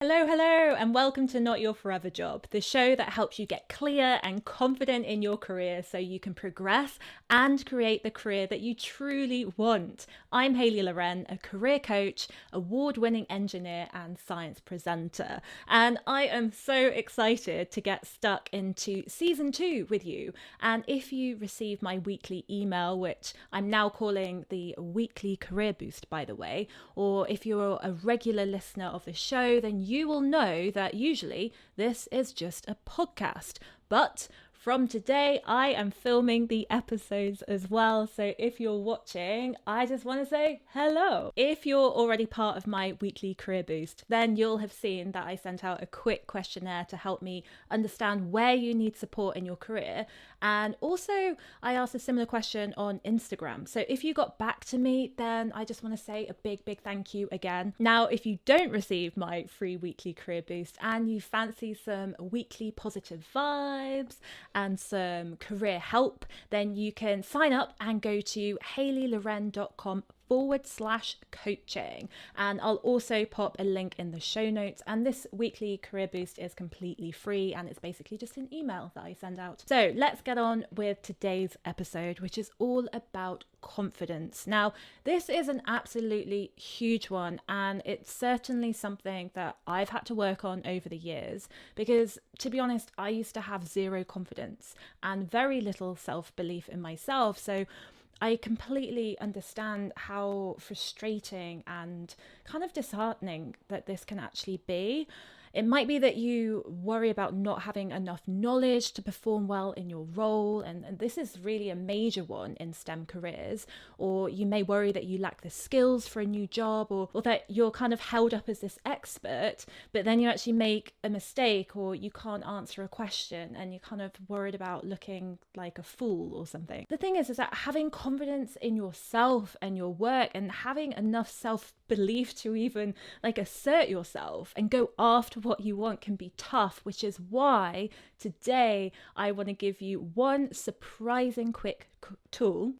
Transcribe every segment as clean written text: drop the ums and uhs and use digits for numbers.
Hello, and welcome to Not Your Forever Job, the show that helps you get clear and confident in your career so you can progress and create the career that you truly want. I'm Hayley Loren, a career coach, award-winning engineer, and science presenter. And I am so excited to get stuck into season 2 with you. And if you receive my weekly email, which I'm now calling the weekly career boost, by the way, or if you're a regular listener of the show, then you will know that usually this is just a podcast. But from today, I am filming the episodes as well. So if you're watching, I just want to say hello. If you're already part of my weekly career boost, then you'll have seen that I sent out a quick questionnaire to help me understand where you need support in your career. And also, I asked a similar question on Instagram. So if you got back to me, then I just want to say a big thank you again. Now, if you don't receive my free weekly career boost and you fancy some weekly positive vibes and some career help, then you can sign up and go to hayleyloren.com/coaching, and I'll also pop a link in the show notes. And this weekly career boost is completely free, and it's basically just an email that I send out. So let's get on with today's episode, which is all about confidence. Now, this is an absolutely huge one, and it's certainly something that I've had to work on over the years, because to be honest, I used to have zero confidence and very little self-belief in myself. So I completely understand how frustrating and kind of disheartening that this can actually be. It might be that you worry about not having enough knowledge to perform well in your role, and this is really a major one in STEM careers. Or you may worry that you lack the skills for a new job, or that you're kind of held up as this expert, but then you actually make a mistake or you can't answer a question and you're kind of worried about looking like a fool or something. The thing is that having confidence in yourself and your work and having enough self-belief to even assert yourself and go after what you want can be tough, which is why today I want to give you one surprising quick tool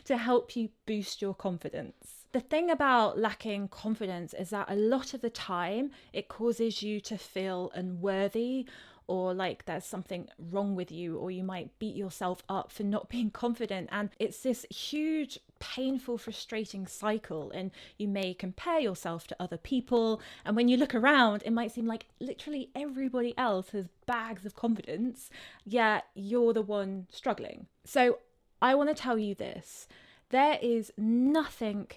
to help you boost your confidence. The thing about lacking confidence is that a lot of the time it causes you to feel unworthy, or like there's something wrong with you, or you might beat yourself up for not being confident. And it's this huge, painful, frustrating cycle, and you may compare yourself to other people, and when you look around it might seem like literally everybody else has bags of confidence, yet you're the one struggling. So I want to tell you this: there is nothing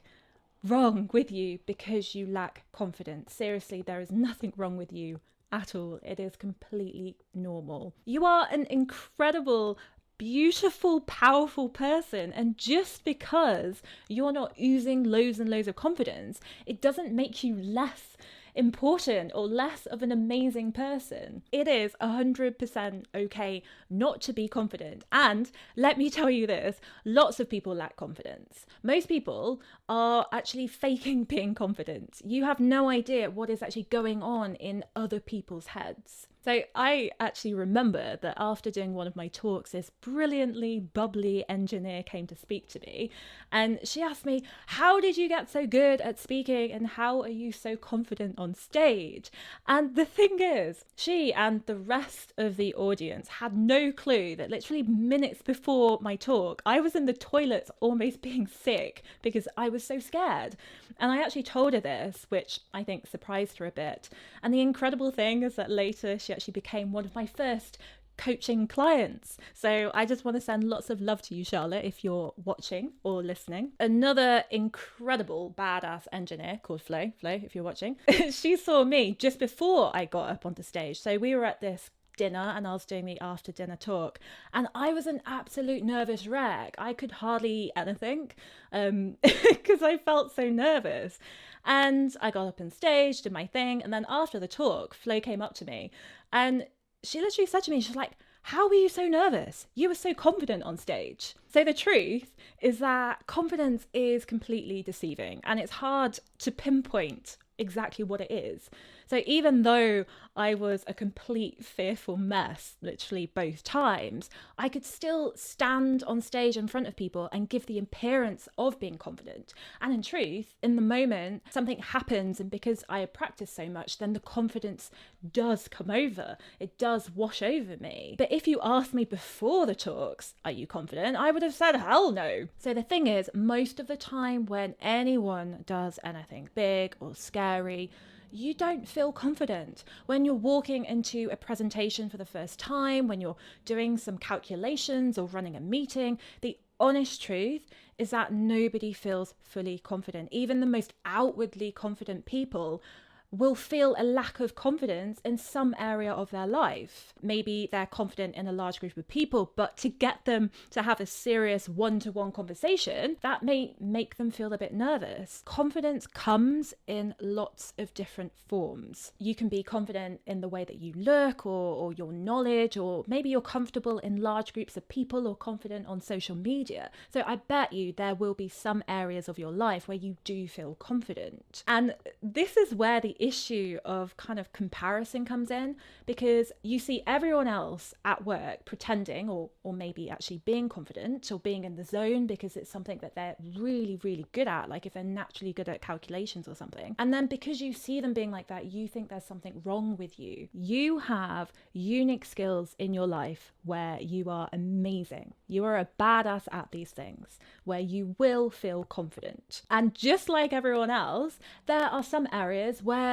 wrong with you because you lack confidence. Seriously, there is nothing wrong with you at all. It is completely normal. You are an incredible, beautiful, powerful person, and just because you're not oozing loads and loads of confidence, it doesn't make you less important or less of an amazing person. It is 100% okay not to be confident. And let me tell you this, lots of people lack confidence. Most people are actually faking being confident. You have no idea what is actually going on in other people's heads. So I actually remember that after doing one of my talks, this brilliantly bubbly engineer came to speak to me, and she asked me, how did you get so good at speaking and how are you so confident on stage? And the thing is, she and the rest of the audience had no clue that literally minutes before my talk, I was in the toilets almost being sick because I was so scared. And I actually told her this, which I think surprised her a bit. And the incredible thing is that later she actually became one of my first coaching clients. So I just want to send lots of love to you, Charlotte, if you're watching or listening. Another incredible badass engineer called Flo, if you're watching, she saw me just before I got up onto stage. So we were at this dinner and I was doing the after dinner talk, and I was an absolute nervous wreck. I could hardly eat anything because I felt so nervous. And I got up on stage, did my thing, and then after the talk, Flo came up to me and she literally said to me, she's like, how were you so nervous? You were so confident on stage. So the truth is that confidence is completely deceiving, and it's hard to pinpoint exactly what it is. So even though I was a complete fearful mess, literally both times, I could still stand on stage in front of people and give the appearance of being confident. And in truth, in the moment, something happens, and because I had practiced so much, then the confidence does come over. It does wash over me. But if you asked me before the talks, are you confident? I would have said, hell no. So the thing is, most of the time when anyone does anything big or scary, you don't feel confident. When you're walking into a presentation for the first time, when you're doing some calculations or running a meeting, the honest truth is that nobody feels fully confident. Even the most outwardly confident people will feel a lack of confidence in some area of their life. Maybe they're confident in a large group of people, but to get them to have a serious one-to-one conversation, that may make them feel a bit nervous. Confidence comes in lots of different forms. You can be confident in the way that you look or your knowledge, or maybe you're comfortable in large groups of people or confident on social media. So I bet you there will be some areas of your life where you do feel confident. And this is where the issue of kind of comparison comes in, because you see everyone else at work pretending or maybe actually being confident or being in the zone because it's something that they're really, really good at, like if they're naturally good at calculations or something. And then because you see them being like that, you think there's something wrong with you. You have unique skills in your life where you are amazing. You are a badass at these things, where you will feel confident. And just like everyone else, there are some areas where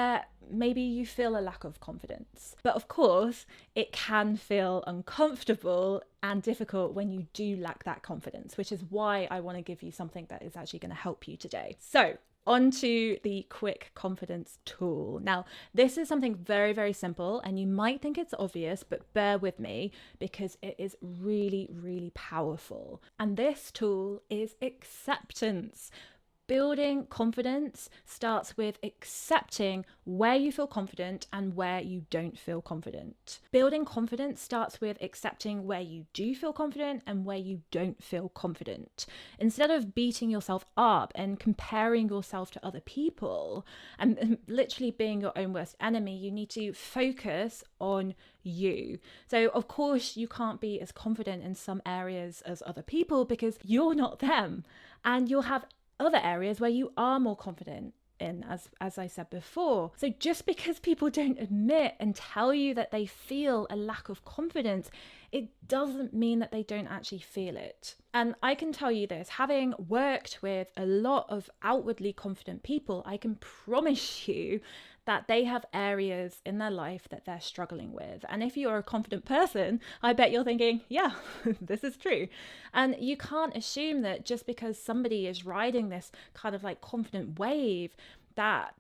maybe you feel a lack of confidence. But of course, it can feel uncomfortable and difficult when you do lack that confidence, which is why I want to give you something that is actually going to help you today. So, onto the quick confidence tool. Now, this is something very, very simple, and you might think it's obvious, but bear with me because it is really, really powerful. And this tool is acceptance. Building confidence starts with accepting where you feel confident and where you don't feel confident. Building confidence starts with accepting where you do feel confident and where you don't feel confident. Instead of beating yourself up and comparing yourself to other people and literally being your own worst enemy, you need to focus on you. So of course you can't be as confident in some areas as other people because you're not them, and you'll have other areas where you are more confident in, as I said before. So just because people don't admit and tell you that they feel a lack of confidence, it doesn't mean that they don't actually feel it. And I can tell you this, having worked with a lot of outwardly confident people, I can promise you that they have areas in their life that they're struggling with. And if you're a confident person, I bet you're thinking, yeah, this is true. And you can't assume that just because somebody is riding this kind of like confident wave that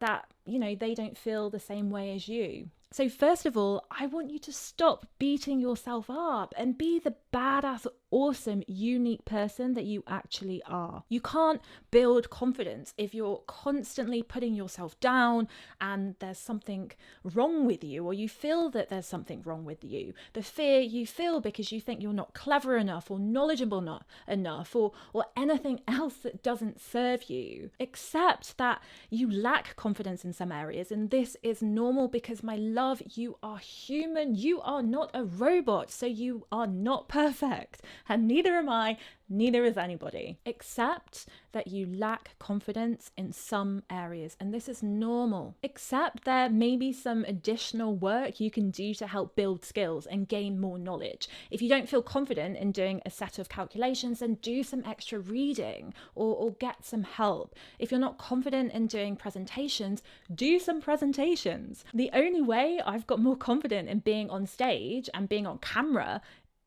you know, they don't feel the same way as you. So first of all, I want you to stop beating yourself up and be the badass, awesome, unique person that you actually are. You can't build confidence if you're constantly putting yourself down and there's something wrong with you, or you feel that there's something wrong with you. The fear you feel because you think you're not clever enough or knowledgeable not enough or anything else that doesn't serve you. Accept that you lack confidence in some areas, and this is normal because, my love, you are human. You are not a robot, so you are not perfect, and neither am I, neither is anybody. Accept that you lack confidence in some areas, and this is normal. Accept there may be some additional work you can do to help build skills and gain more knowledge. If you don't feel confident in doing a set of calculations, then do some extra reading or get some help. If you're not confident in doing presentations, do some presentations. The only way I've got more confident in being on stage and being on camera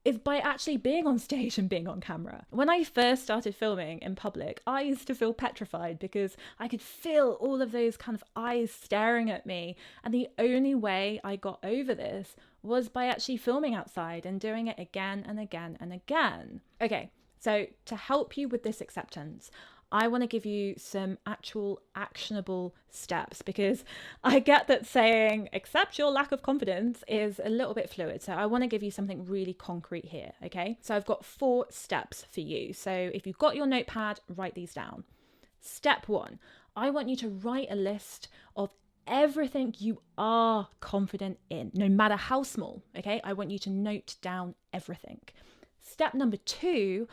is by actually being on stage and being on camera. When I first started filming in public, I used to feel petrified because I could feel all of those kind of eyes staring at me. And the only way I got over this was by actually filming outside and doing it again and again and again. Okay, so to help you with this acceptance, I want to give you some actual actionable steps, because I get that saying accept your lack of confidence is a little bit fluid. So I want to give you something really concrete here. Okay, so I've got 4 steps for you. So if you've got your notepad, write these down. Step 1, I want you to write a list of everything you are confident in, no matter how small, okay? I want you to note down everything. Step number 2,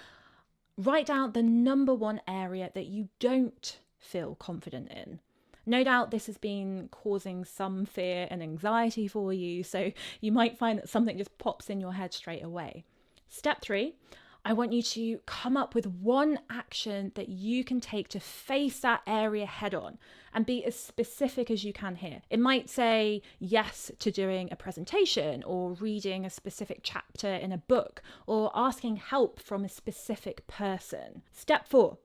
write down the number 1 area that you don't feel confident in. No doubt this has been causing some fear and anxiety for you, so you might find that something just pops in your head straight away. Step 3, I want you to come up with 1 action that you can take to face that area head on and be as specific as you can here. It might say yes to doing a presentation or reading a specific chapter in a book or asking help from a specific person. Step 4,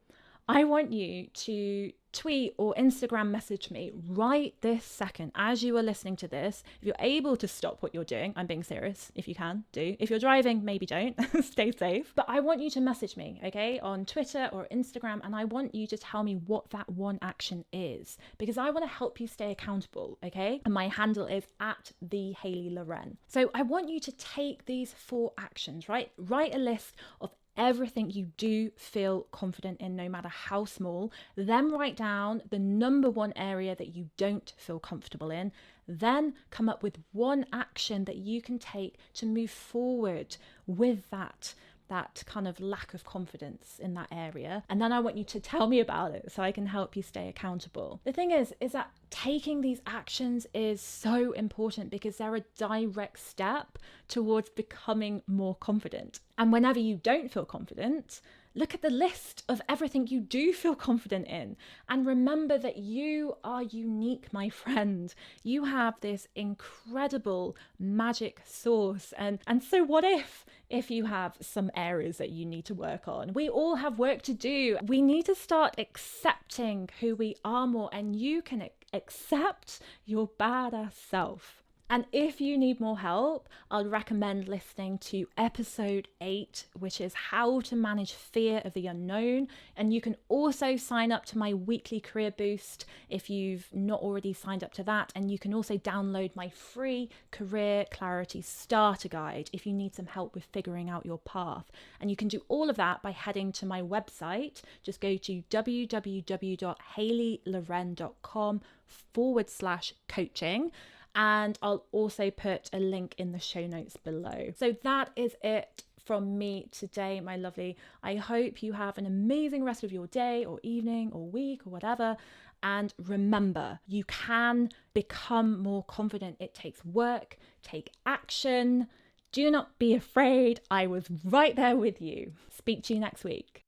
I want you to tweet or Instagram message me right this second as you are listening to this. If you're able to stop what you're doing, I'm being serious. If you can, do. If you're driving, maybe don't. Stay safe. But I want you to message me, okay, on Twitter or Instagram, and I want you to tell me what that 1 action is, because I want to help you stay accountable, okay? And my handle is @thehayleyloren. So I want you to take these 4 actions, right? Write a list of everything you do feel confident in, no matter how small. Then write down the number 1 area that you don't feel comfortable in. Then come up with 1 action that you can take to move forward with that kind of lack of confidence in that area. And then I want you to tell me about it so I can help you stay accountable. The thing is that taking these actions is so important because they're a direct step towards becoming more confident. And whenever you don't feel confident, look at the list of everything you do feel confident in. And remember that you are unique, my friend. You have this incredible magic source. And so what if you have some areas that you need to work on? We all have work to do. We need to start accepting who we are more, and you can accept your badass self. And if you need more help, I'd recommend listening to episode 8, which is how to manage fear of the unknown. And you can also sign up to my weekly career boost if you've not already signed up to that. And you can also download my free career clarity starter guide if you need some help with figuring out your path. And you can do all of that by heading to my website. Just go to www.hayleyloren.com/coaching. And I'll also put a link in the show notes below. So that is it from me today, my lovely. I hope you have an amazing rest of your day or evening or week or whatever. And remember, you can become more confident. It takes work. Take action. Do not be afraid. I was right there with you. Speak to you next week.